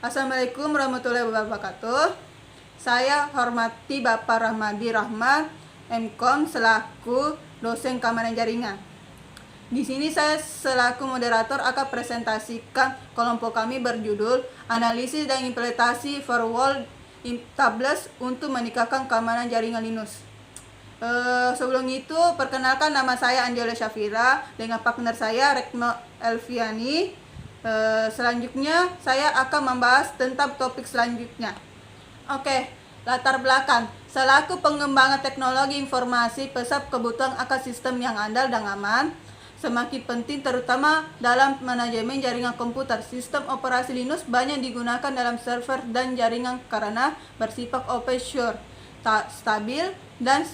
Assalamualaikum warahmatullahi wabarakatuh. Saya hormati Bapak Rahmadi Rahmat, MKOM selaku dosen keamanan jaringan. Di sini saya selaku moderator akan presentasikan kelompok kami berjudul Analisis dan Implementasi Firewall Tablets untuk Meningkatkan Keamanan Jaringan Linux. Sebelum itu, perkenalkan, nama saya Anjela Syafira dengan partner saya Retno Elviani. Selanjutnya saya akan membahas tentang topik selanjutnya. Oke, latar belakang. Selaku pengembangan teknologi informasi, pesat kebutuhan akan sistem yang andal dan aman semakin penting, terutama dalam manajemen jaringan komputer. Sistem operasi Linux banyak digunakan dalam server dan jaringan karena bersifat open source, stabil, dan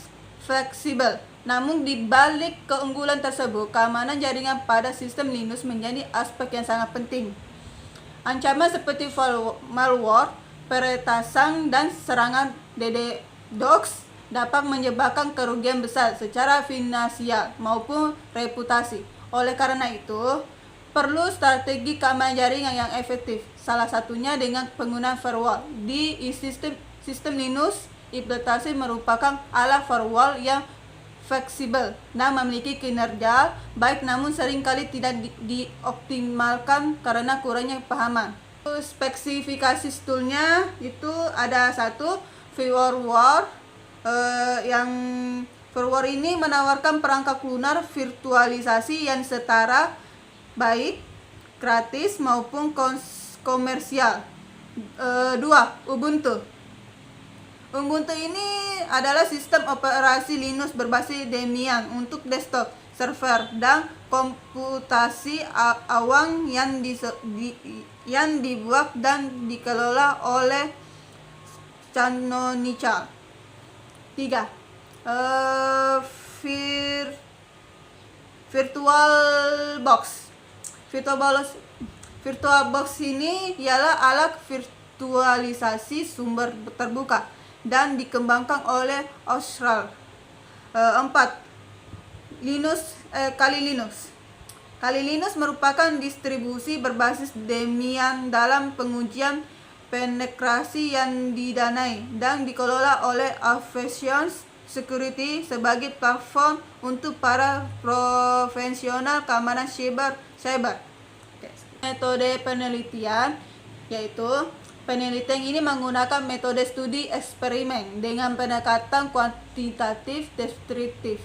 fleksibel. Namun di balik keunggulan tersebut, keamanan jaringan pada sistem Linux menjadi aspek yang sangat penting. Ancaman seperti malware, peretasan, dan serangan DDoS dapat menyebabkan kerugian besar secara finansial maupun reputasi. Oleh karena itu, perlu strategi keamanan jaringan yang efektif. Salah satunya dengan penggunaan firewall. Di sistem Linux, implementasi merupakan alat firewall yang fleksibel dan memiliki kinerja baik, namun seringkali tidak dioptimalkan karena kurangnya pemahaman. Spesifikasi toolnya itu ada satu, firewall. Yang firewall ini menawarkan perangkat lunak virtualisasi yang setara, baik gratis maupun komersial. 2. Ubuntu. Ubuntu ini adalah sistem operasi Linux berbasis Debian untuk desktop, server, dan komputasi awam yang dibuat dan dikelola oleh Canonical. 3. VirtualBox. VirtualBox ini ialah alat virtualisasi sumber terbuka dan dikembangkan oleh Austral. 4. Kali Linux. Kali Linux merupakan distribusi berbasis Debian dalam pengujian penetrasi yang didanai dan dikelola oleh Aviation Security sebagai platform untuk para profesional keamanan cyber. Metode penelitian yaitu penelitian ini menggunakan metode studi eksperimen dengan pendekatan kuantitatif deskriptif,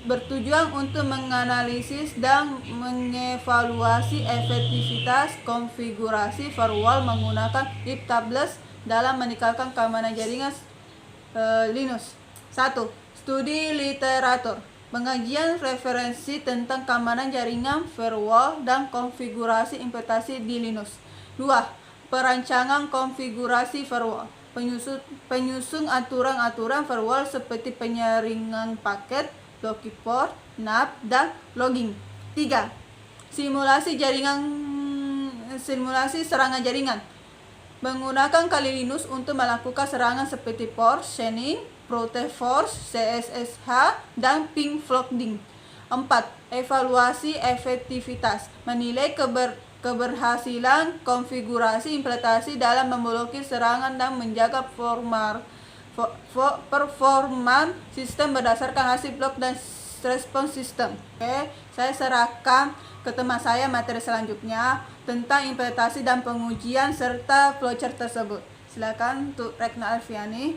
bertujuan untuk menganalisis dan mengevaluasi efektivitas konfigurasi firewall menggunakan IP tablets dalam meningkatkan keamanan jaringan Linux. 1. Studi literatur. Pengajian referensi tentang keamanan jaringan firewall dan konfigurasi implementasi di Linux. 2. Perancangan konfigurasi firewall. Penyusun aturan-aturan firewall seperti penyaringan paket, login port, NAP, dan logging. 3. Simulasi serangan jaringan. Menggunakan kali Linux untuk melakukan serangan seperti port shanning, brute force, CSSH, dan ping flooding. 4. Evaluasi efektivitas. Menilai keberhasilan konfigurasi implementasi dalam memblokir serangan dan menjaga performa sistem berdasarkan hasil blok dan respon sistem. Oke, saya serahkan ke teman saya materi selanjutnya tentang implementasi dan pengujian serta flowchart tersebut. Silakan untuk Retno Elviani.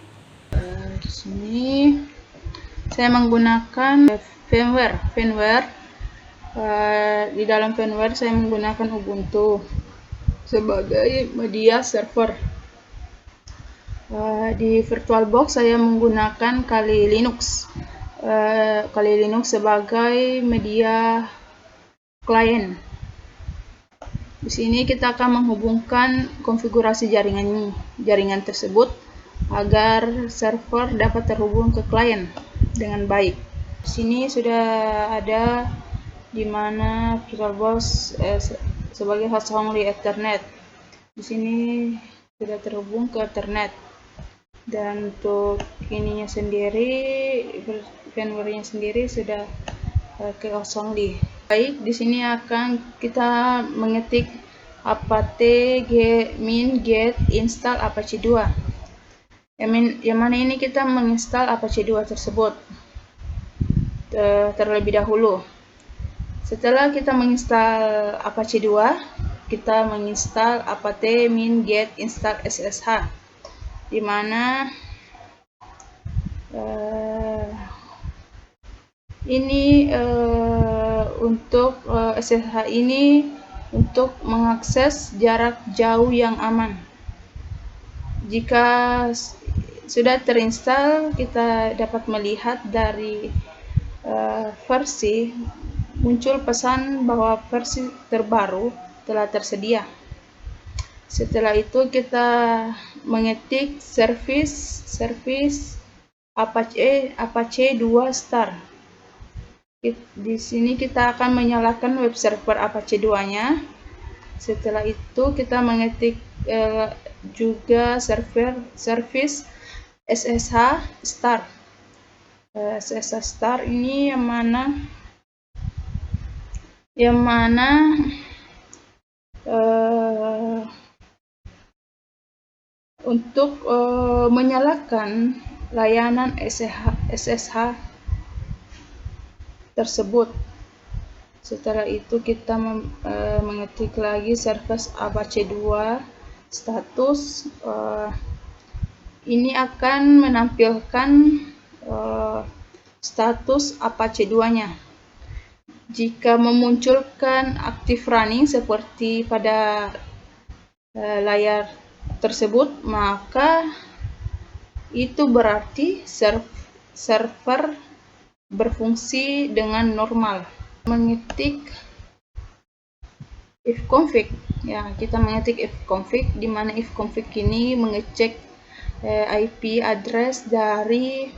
Di sini saya menggunakan firmware. Di dalam firmware saya menggunakan Ubuntu sebagai media server. Di VirtualBox saya menggunakan Kali Linux. Kali Linux sebagai media klien. Di sini kita akan menghubungkan konfigurasi jaringan tersebut agar server dapat terhubung ke klien dengan baik. Di sini sudah ada di mana VirtualBox sebagai host only Ethernet. Di sini sudah terhubung ke Ethernet. Dan untuk ininya sendiri, firmware-nya sendiri sudah ke host only. Baik, di sini akan kita mengetik apt min get install Apache 2. Yang mana ini kita menginstal Apache 2 tersebut terlebih dahulu. Setelah kita menginstal Apache 2, kita menginstal apt min get install ssh, di mana ini untuk SSH ini untuk mengakses jarak jauh yang aman. Jika sudah terinstall, kita dapat melihat dari versi, muncul pesan bahwa versi terbaru telah tersedia. Setelah itu kita mengetik service Apache 2 start. Di sini kita akan menyalakan web server Apache 2-nya. Setelah itu kita mengetik juga service SSH start. SSH start ini yang mana untuk menyalakan layanan SSH tersebut. Setelah itu kita mengetik lagi service Apache 2 status. Ini akan menampilkan status Apache 2-nya. Jika memunculkan active running seperti pada layar tersebut, maka itu berarti server berfungsi dengan normal. Mengetik ifconfig, ya, kita mengetik ifconfig, di mana ifconfig ini mengecek IP address dari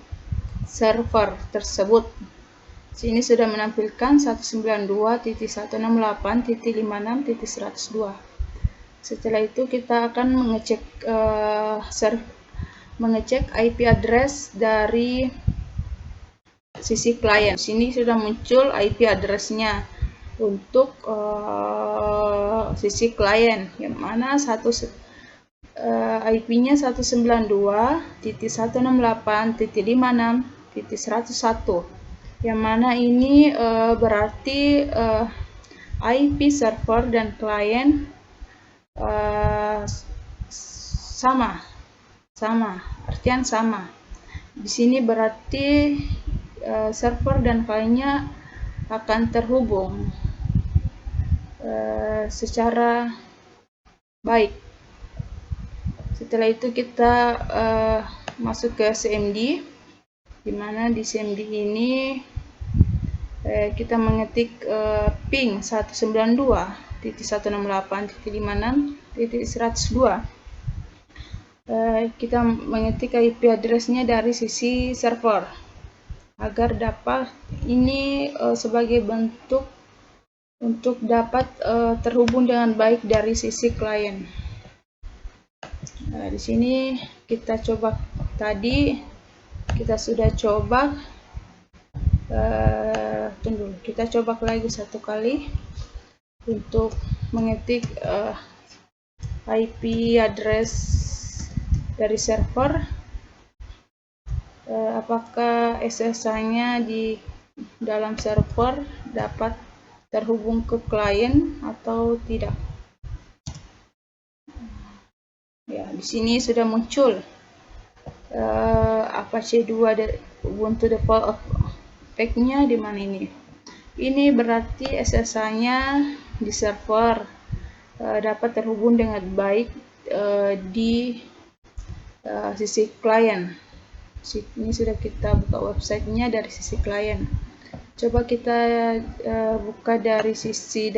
server tersebut. Sini sudah menampilkan 192.168.56.102. Setelah itu kita akan mengecek IP address dari sisi klien. Sini sudah muncul IP address-nya untuk sisi klien, yang mana IP-nya 192.168.56.101, yang mana ini berarti IP server dan klien artian sama. Di sini berarti server dan kliennya akan terhubung secara baik. Setelah itu kita masuk ke CMD, di mana di CMD ini kita mengetik ping 192.168.56.102. Kita mengetik IP address-nya dari sisi server agar dapat ini sebagai bentuk untuk dapat terhubung dengan baik dari sisi klien. Di sini kita coba, tadi kita sudah coba, kita coba lagi satu kali untuk mengetik IP address dari server, apakah SSH-nya di dalam server dapat terhubung ke klien atau tidak. Ya, di sini sudah muncul Apache 2 Ubuntu default pack-nya di mana ini. Ini berarti SSH-nya di server dapat terhubung dengan baik di sisi klien. Ini sudah kita buka websitenya dari sisi klien. Coba kita buka dari sisi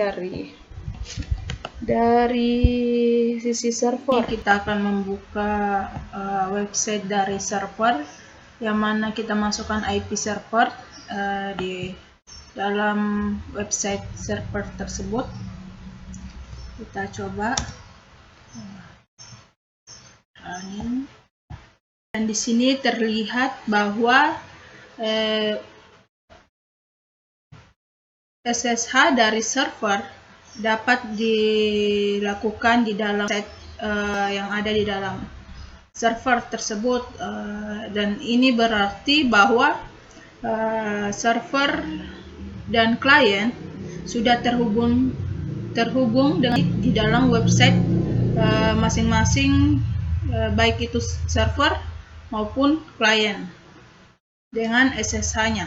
server. Kita akan membuka website dari server, yang mana kita masukkan IP server di dalam website server tersebut. Kita coba running, dan di sini terlihat bahwa SSH dari server dapat dilakukan di dalam set yang ada di dalam server tersebut, dan ini berarti bahwa server dan klien sudah terhubung dengan di dalam website masing-masing, baik itu server maupun klien dengan SSH-nya.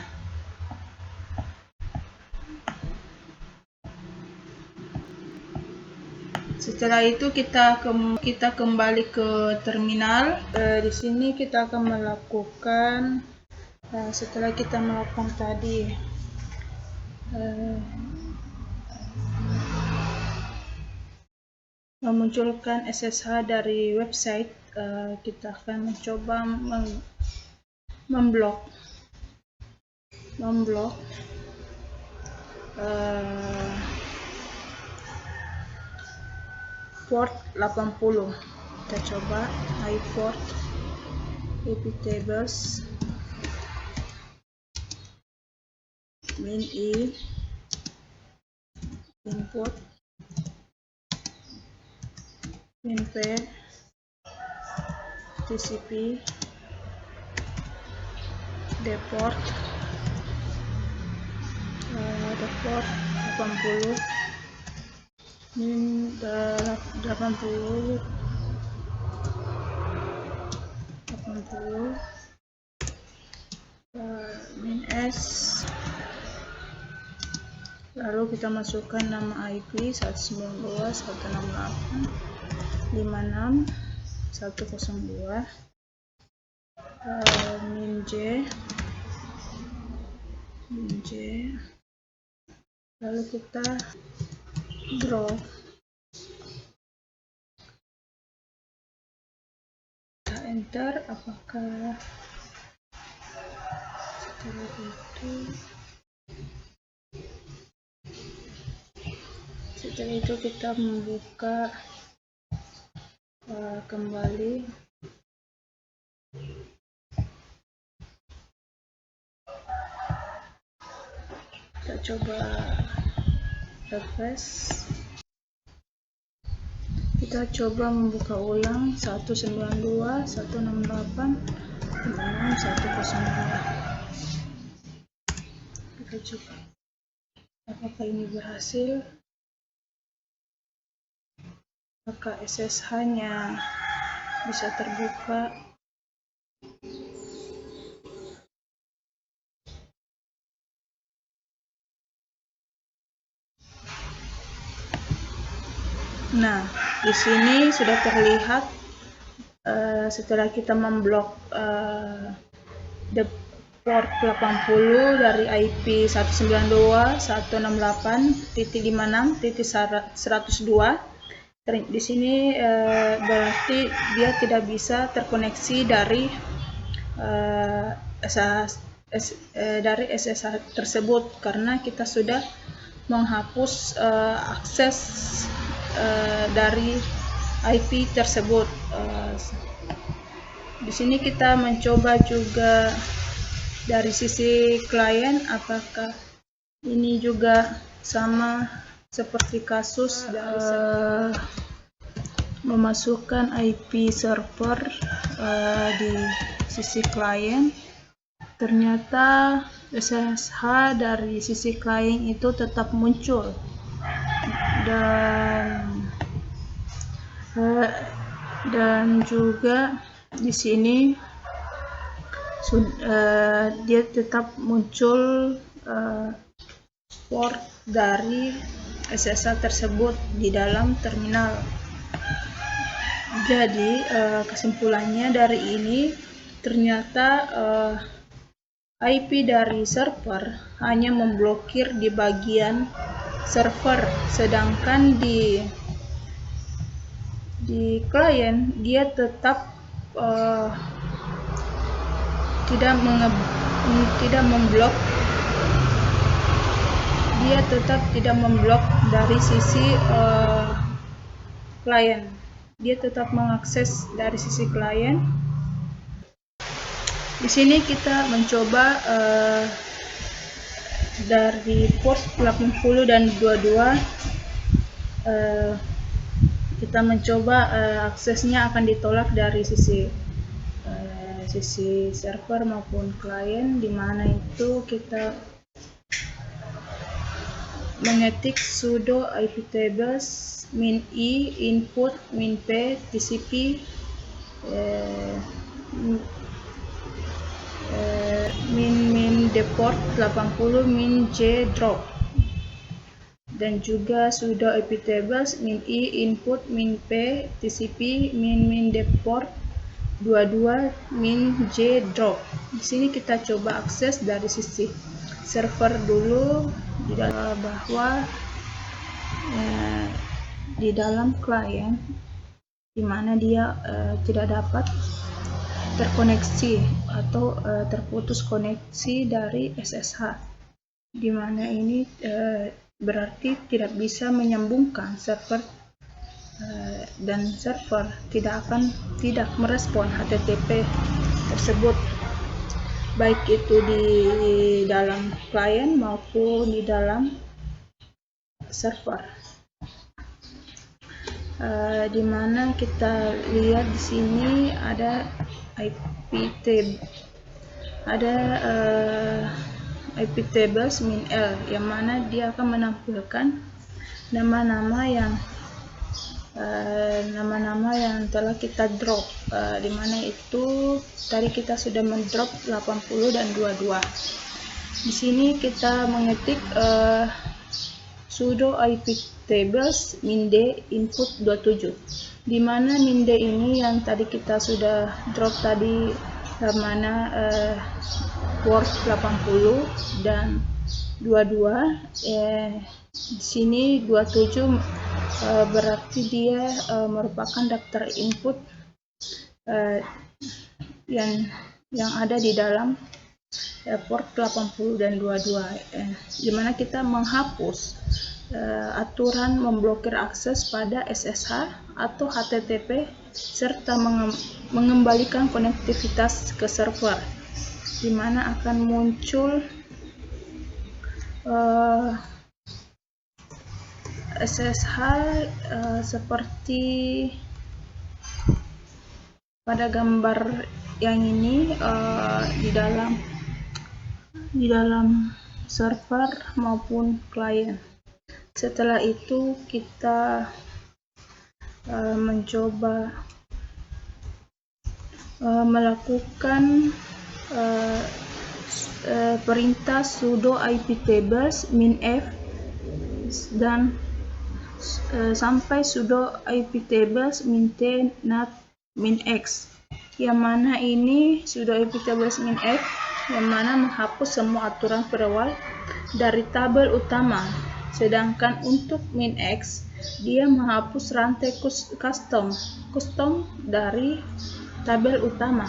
Setelah itu kita kembali ke terminal. Di sini kita akan melakukan, setelah kita melakukan tadi memunculkan SSH dari website, kita akan mencoba memblok port 80. Kita coba iPort iptables min-i input min-p TCP deport 80 min 80 min s, lalu kita masukkan nama IP 192.168.56.102, min j, lalu kita draw. Kita enter, apakah setelah itu kita membuka kembali. Kita coba refresh. Kita coba membuka ulang 192.168.56.102. Kita coba apakah ini berhasil, apakah SSH-nya bisa terbuka. Nah, di sini sudah terlihat setelah kita memblok the port 80 dari IP 192.168.56.102. Di sini berarti dia tidak bisa terkoneksi dari SSH tersebut karena kita sudah menghapus akses dari IP tersebut. Di sini kita mencoba juga dari sisi klien, apakah ini juga sama seperti kasus memasukkan IP server di sisi klien. Ternyata SSH dari sisi klien itu tetap muncul, dan juga di sini dia tetap muncul port dari SSH tersebut di dalam terminal. Jadi kesimpulannya dari ini, ternyata IP dari server hanya memblokir di bagian server, sedangkan di klien dia tetap tidak memblok. Dia tetap tidak memblok dari sisi klien. Dia tetap mengakses dari sisi klien. Di sini kita mencoba dari port 80 dan 22 kita mencoba aksesnya akan ditolak dari sisi server maupun klien, di mana itu kita mengetik sudo iptables min i input min p tcp min deport 80 min j drop, dan juga sudo iptables min i input min p tcp min deport 22 min j drop. Di sini kita coba akses dari sisi server dulu, di dalam bahwa di dalam klien di mana dia tidak dapat terkoneksi atau terputus koneksi dari SSH, di mana ini berarti tidak bisa menyambungkan server dan server tidak merespon HTTP tersebut, baik itu di dalam klien maupun di dalam server. Di mana kita lihat di sini ada iptables min l, yang mana dia akan menampilkan nama-nama yang telah kita drop, di mana itu tadi kita sudah mendrop 80 dan 22. Di sini kita mengetik sudo iptables min d input 27, di mana min d ini yang tadi kita sudah drop tadi, mana port 80 dan 22. Di sini 27 berarti dia merupakan daftar input yang ada di dalam port 80 dan 22, di mana kita menghapus aturan memblokir akses pada SSH atau HTTP serta mengembalikan konektivitas ke server, di mana akan muncul SSH seperti pada gambar yang ini, di dalam server maupun klien. Setelah itu kita mencoba melakukan perintah sudo iptables min f dan sampai sudo iptables min t nat min x, yang mana ini sudo iptables min f yang mana menghapus semua aturan firewall dari tabel utama, sedangkan untuk min x dia menghapus rantai custom dari tabel utama.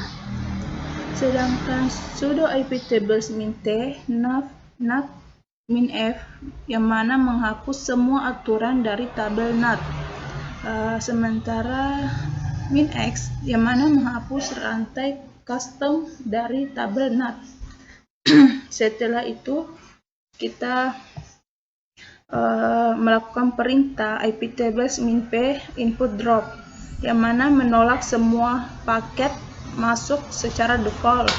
Sedangkan sudo iptables min t nat min f yang mana menghapus semua aturan dari tabel NAT, sementara min x yang mana menghapus rantai custom dari tabel NAT. Setelah itu kita melakukan perintah iptables min p input drop, yang mana menolak semua paket masuk secara default,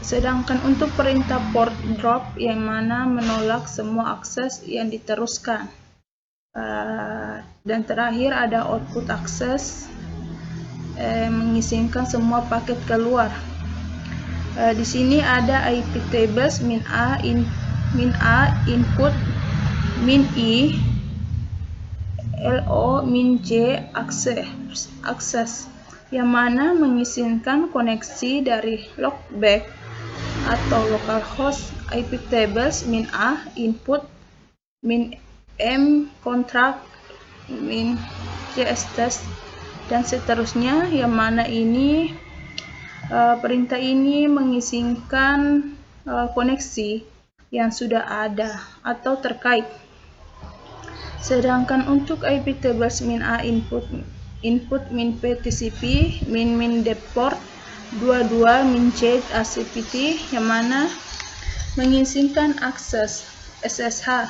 sedangkan untuk perintah port drop yang mana menolak semua akses yang diteruskan, dan terakhir ada output akses mengizinkan semua paket keluar. Di sini ada iptables min a input min i lo min j akses, yang mana mengizinkan koneksi dari loopback atau localhost iptables min a input min m contract min jstest dan seterusnya, yang mana ini perintah ini mengizinkan koneksi yang sudah ada atau terkait. Sedangkan untuk iptables min a input min p tcp min deport 22 min j acpt, yang mana mengizinkan akses SSH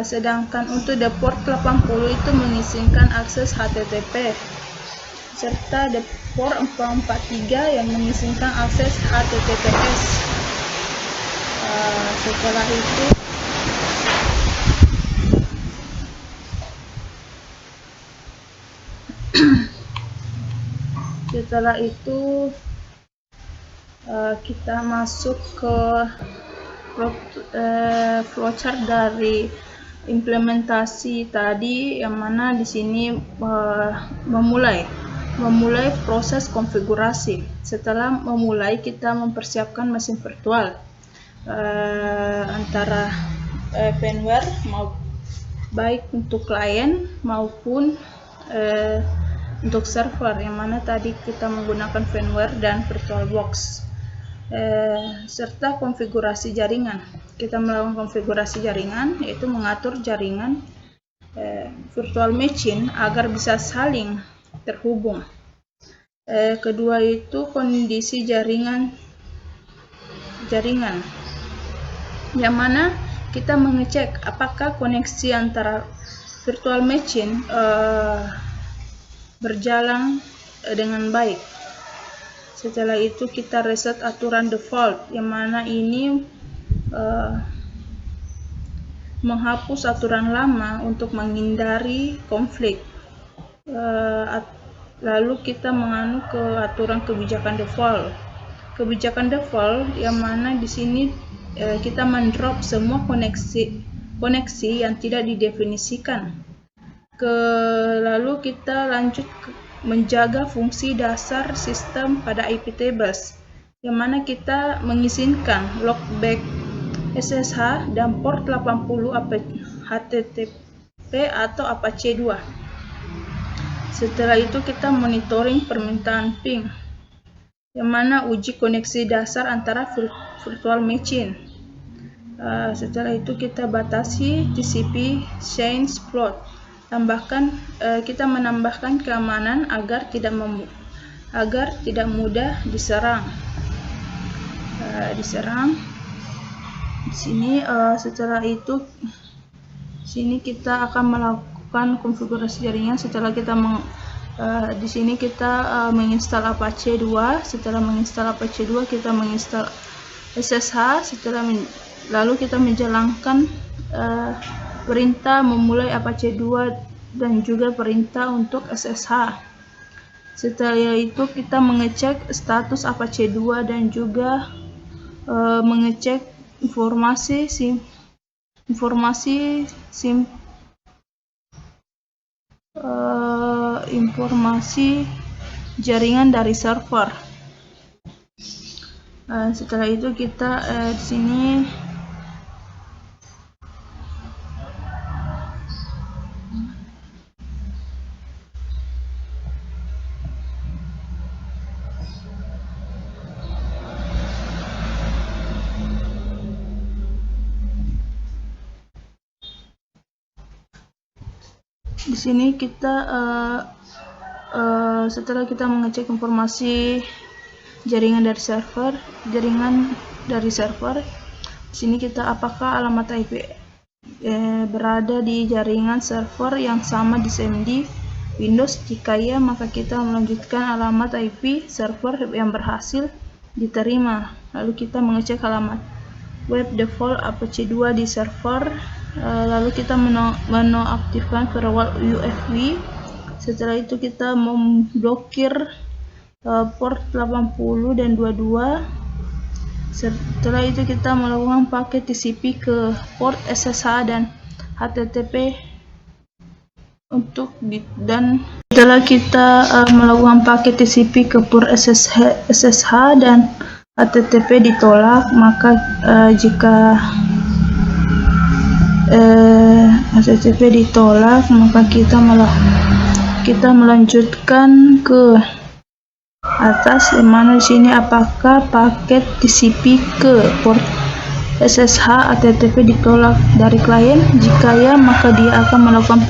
Sedangkan untuk the port 80 itu mengizinkan akses HTTP, serta the port 443 yang mengizinkan akses HTTPS. Setelah itu kita masuk ke flowchart dari implementasi tadi, yang mana di sini memulai proses konfigurasi. Setelah memulai, kita mempersiapkan mesin virtual antara firmware baik untuk klien maupun untuk server, yang mana tadi kita menggunakan firmware dan VirtualBox, serta konfigurasi jaringan. Kita melakukan konfigurasi jaringan, yaitu mengatur jaringan virtual machine agar bisa saling terhubung. Kedua itu kondisi jaringan, yang mana kita mengecek apakah koneksi antara virtual machine berjalan dengan baik. Setelah itu kita reset aturan default, yang mana ini menghapus aturan lama untuk menghindari konflik. Lalu kita menganut ke aturan kebijakan default. Kebijakan default yang mana di sini kita mendrop semua koneksi yang tidak didefinisikan. Lalu kita lanjut menjaga fungsi dasar sistem pada IP tables, yang mana kita mengizinkan loopback SSH dan port 80 HTTP atau Apache 2. Setelah itu kita monitoring permintaan ping, yang mana uji koneksi dasar antara virtual machine. Setelah itu kita batasi TCP change plot. Kita menambahkan keamanan agar tidak mudah diserang. Di sini setelah itu sini kita akan melakukan konfigurasi jaringan. Setelah kita di sini kita menginstal Apache 2. Setelah menginstal Apache 2, kita menginstal SSH. Lalu kita menjalankan perintah memulai Apache 2 dan juga perintah untuk SSH. Setelah itu kita mengecek status Apache 2 dan juga mengecek informasi jaringan dari server. Setelah itu kita di sini kita setelah kita mengecek informasi jaringan dari server, di sini kita apakah alamat IP berada di jaringan server yang sama di SMD Windows. Jika ya, maka kita melanjutkan alamat IP server yang berhasil diterima. Lalu kita mengecek alamat web default Apache 2 di server. Lalu kita menonaktifkan firewall UFW. Setelah itu kita memblokir port 80 dan 22. Setelah itu kita melakukan paket TCP ke port SSH dan HTTP dan setelah kita melakukan paket TCP ke port SSH dan HTTP ditolak, maka jika HTTP ditolak, maka kita melanjutkan ke atas, yang mana di sini apakah paket TCP ke port SSH HTTP ditolak dari klien. Jika ya, maka dia akan melakukan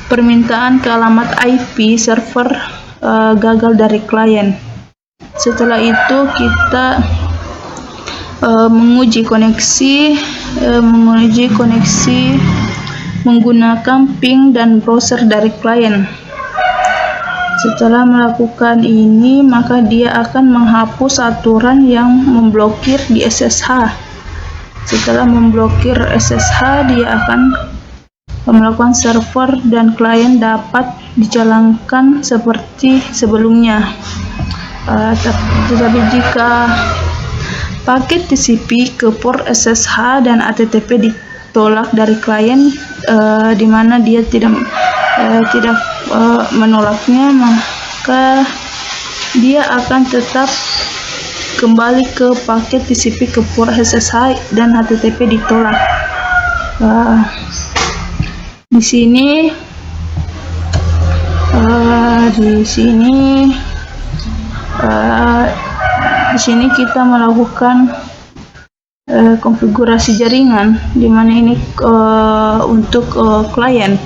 permintaan ke alamat IP server gagal dari klien. Setelah itu kita menguji koneksi menggunakan ping dan browser dari klien. Setelah melakukan ini, maka dia akan menghapus aturan yang memblokir di SSH. Setelah memblokir SSH, dia akan melakukan server dan klien dapat dijalankan seperti sebelumnya. Tetapi jika paket TCP ke port SSH dan HTTP ditolak dari klien, di mana dia tidak menolaknya, maka dia akan tetap kembali ke paket TCP ke port SSH dan HTTP ditolak. Di sini kita melakukan konfigurasi jaringan, di mana ini untuk klien.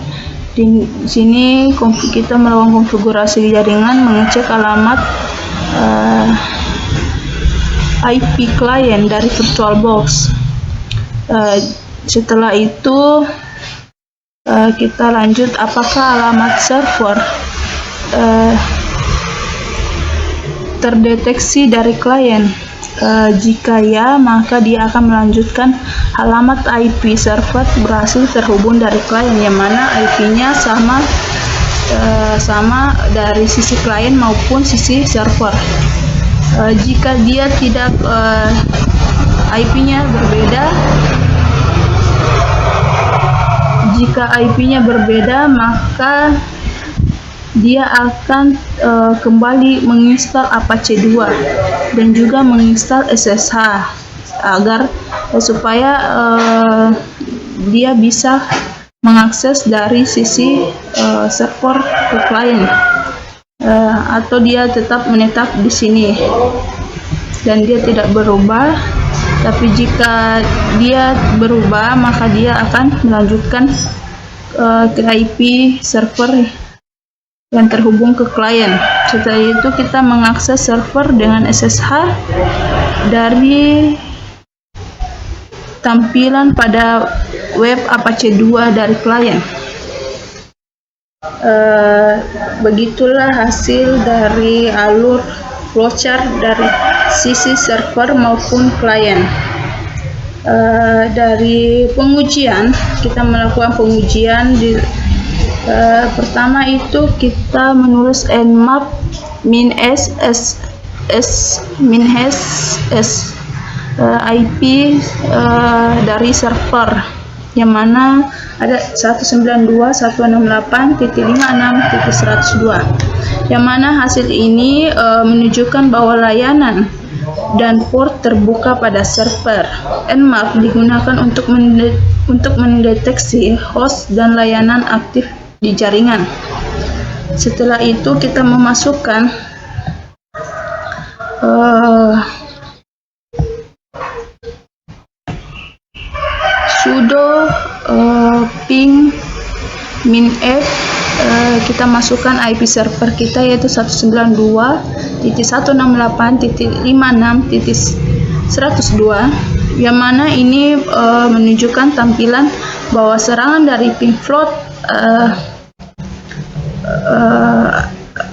Di sini kita melakukan konfigurasi jaringan, mengecek alamat IP klien dari VirtualBox. Setelah itu kita lanjut apakah alamat server terdeteksi dari klien. Jika ya, maka dia akan melanjutkan alamat IP server berhasil terhubung dari klien, yang mana IP-nya sama dari sisi klien maupun sisi server. Jika dia tidak IP-nya berbeda, maka dia akan kembali menginstal Apache 2 dan juga menginstal SSH agar supaya dia bisa mengakses dari sisi server ke klien, atau dia tetap menetap di sini dan dia tidak berubah. Tapi jika dia berubah, maka dia akan melanjutkan ke IP server yang terhubung ke klien. Setelah itu kita mengakses server dengan SSH dari tampilan pada web Apache 2 dari klien. Begitulah hasil dari alur flowchart dari sisi server maupun klien. Dari pengujian, kita melakukan pengujian di pertama itu kita menulis nmap -s IP dari server, yang mana ada 192.168.56.102, yang mana hasil ini menunjukkan bahwa layanan dan port terbuka pada server. Nmap digunakan untuk mendeteksi host dan layanan aktif di jaringan. Setelah itu kita memasukkan sudo ping -f, kita masukkan IP server kita yaitu 192.168.56.102, yang mana ini menunjukkan tampilan bahwa serangan dari ping float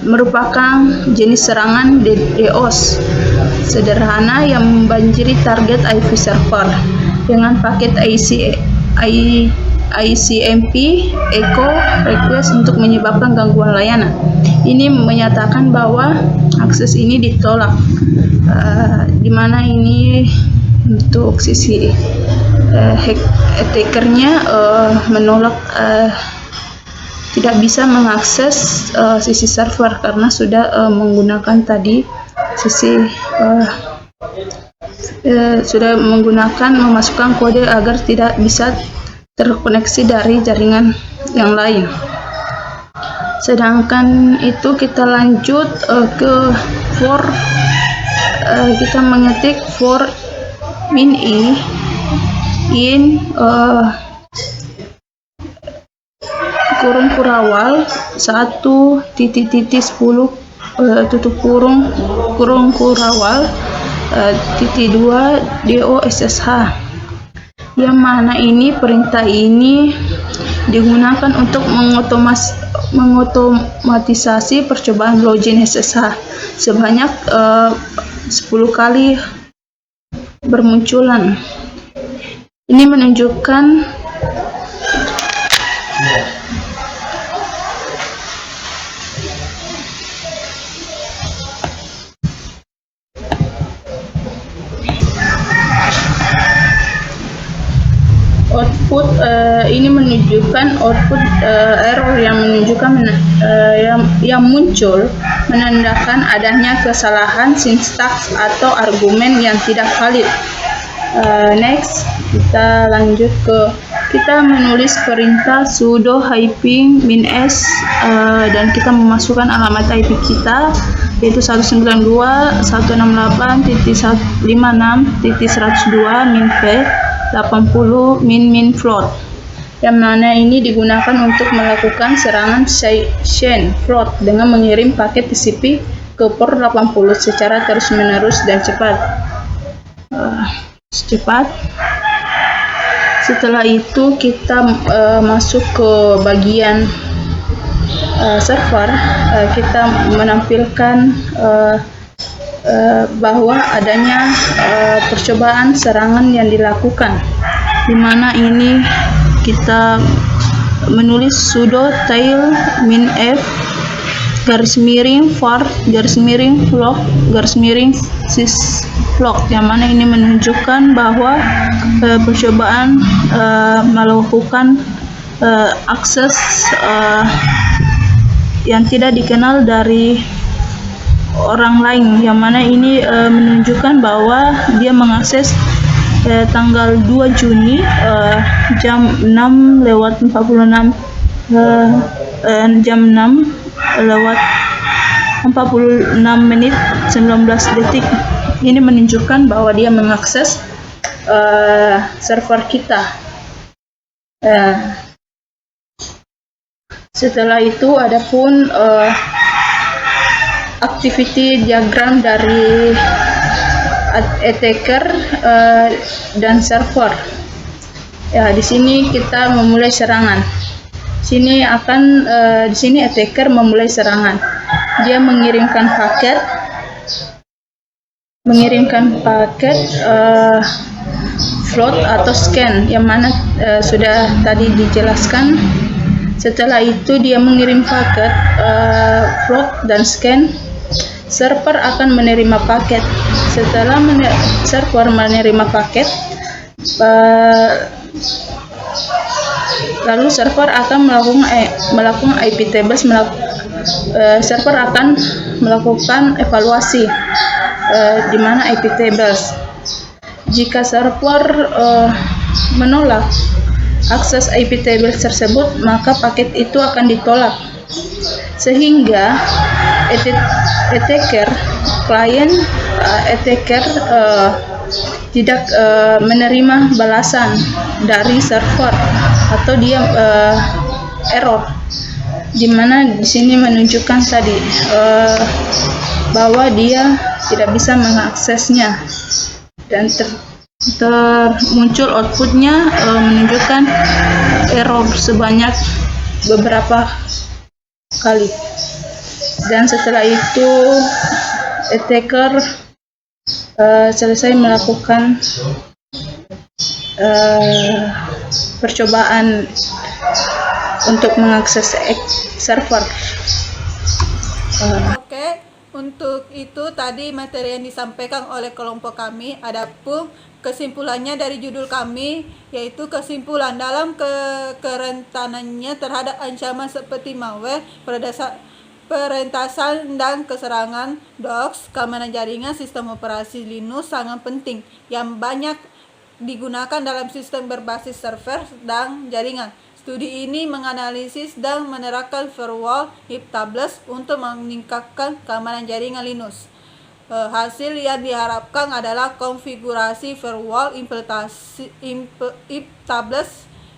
merupakan jenis serangan DDoS sederhana yang membanjiri target IP server dengan paket ICMP echo request untuk menyebabkan gangguan layanan. Ini menyatakan bahwa akses ini ditolak, di mana ini untuk sisi attackernya menolak, tidak bisa mengakses sisi server karena sudah menggunakan tadi sisi sudah memasukkan kode agar tidak bisa terkoneksi dari jaringan yang lain. Sedangkan itu kita lanjut ke for, kita mengetik for min-i in kurung kurawal 1.10 tutup kurung kurawal titik 2 DOSSH, yang mana ini perintah ini digunakan untuk mengotomatisasi percobaan login SSH sebanyak 10 kali bermunculan. Ini menunjukkan output error yang menunjukkan yang muncul menandakan adanya kesalahan sintaks atau argumen yang tidak valid. Next, kita lanjut kita menulis perintah sudo -min -s dan kita memasukkan alamat IP kita, yaitu 192.168.56.102 -p 80 min float, yang mana ini digunakan untuk melakukan serangan chain float dengan mengirim paket TCP ke port 80 secara terus-menerus dan cepat. Setelah itu kita masuk ke bagian server. Kita menampilkan bahwa adanya percobaan serangan yang dilakukan, di mana ini kita menulis sudo tail -f _var _log _syslog, yang mana ini menunjukkan bahwa percobaan melakukan akses yang tidak dikenal dari orang lain, yang mana ini menunjukkan bahwa dia mengakses tanggal 2 Juni jam 6:46 jam 6:46:19. Ini menunjukkan bahwa dia mengakses server kita. Setelah itu adapun activity diagram dari attacker dan server. Ya, di sini kita memulai serangan. Di sini attacker memulai serangan. Dia mengirimkan paket float atau scan, yang mana sudah tadi dijelaskan. Setelah itu dia mengirim paket float dan scan. Server akan menerima paket. Setelah server menerima paket, lalu server akan melakukan IP tables. Server akan melakukan evaluasi di mana IP tables. Jika server menolak akses IP tables tersebut, maka paket itu akan ditolak, sehingga attacker tidak menerima balasan dari server, atau dia error, di mana di sini menunjukkan tadi bahwa dia tidak bisa mengaksesnya, dan muncul outputnya menunjukkan error sebanyak beberapa kali. Dan setelah itu attacker selesai melakukan percobaan untuk mengakses server. Oke, untuk itu tadi materi yang disampaikan oleh kelompok kami. Adapun kesimpulannya dari judul kami, yaitu kesimpulan dalam kerentanannya terhadap ancaman seperti malware, perentasan dan keserangan DOS, keamanan jaringan sistem operasi Linux sangat penting yang banyak digunakan dalam sistem berbasis server dan jaringan. Studi ini menganalisis dan menerapkan firewall IP-tables untuk meningkatkan keamanan jaringan Linux. Hasil yang diharapkan adalah konfigurasi firewall IP-tables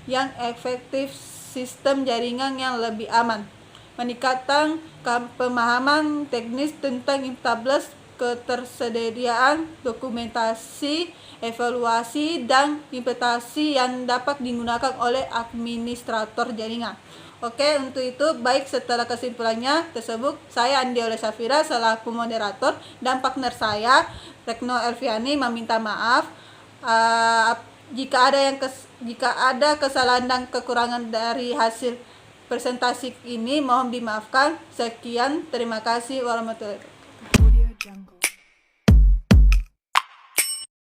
yang efektif, sistem jaringan yang lebih aman, meningkatkan pemahaman teknis tentang IP-tables ketersediaan dokumentasi, evaluasi, dan implementasi yang dapat digunakan oleh administrator jaringan. Oke, untuk itu baik setelah kesimpulannya tersebut, saya Andi Oleh Safira selaku moderator dan partner saya Rekno Elviani meminta maaf jika ada kesalahan dan kekurangan dari hasil presentasi ini, mohon dimaafkan. Sekian, terima kasih warahmatullahi wabarakatuh.